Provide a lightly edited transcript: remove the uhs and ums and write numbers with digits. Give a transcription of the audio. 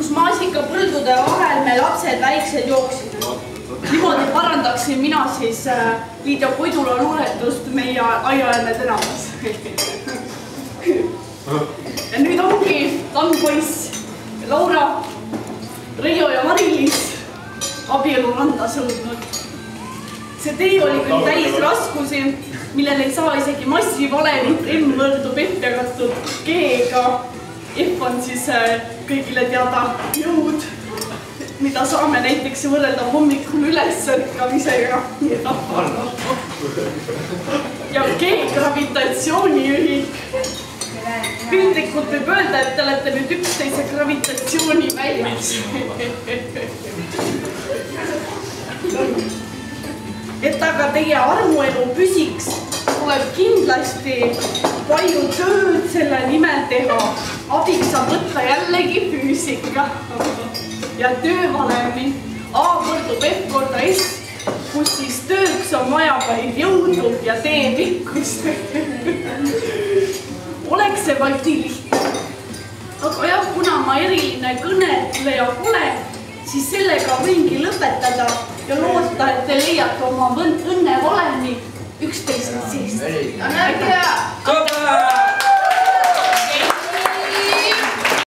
kus maasikapõldude vahel me lapsed väiksed jooksid. Niimoodi parandaksin mina siis Liidia Koidula luuletust meie aiaäärne tänavas. Ja nüüd ongi Tammpoiss, Laura, Reijo ja Mari-Liis abielu randa sõudnud. See tee oli küll täis raskusi, millel ei saa isegi massivalemit M võrdub F jagatud G-ga. F on siis kõigile teada jõud, mida saame näiteks võrrelda hommikul üles ärkamisega. Ja G gravitatsiooniühik. Piltlikult võib öelda, et te olete nüüd üksteise gravitatsiooni väljas. Et aga teie armuelu püsiks, tuleb kindlasti palju tööd selle nimel teha. Abiks saab võtta jällegi füüsika ja töövalemi A võrdub F korda S, kus siis tööks on vaja vaid jõudu ja tee pikkust. Oleks see vaid nii lihtne. Aga jah, kuna ma eriline kõneleja pole, siis sellega võingi lõpetada ja loota, et te leiate oma õnne valemi üksteist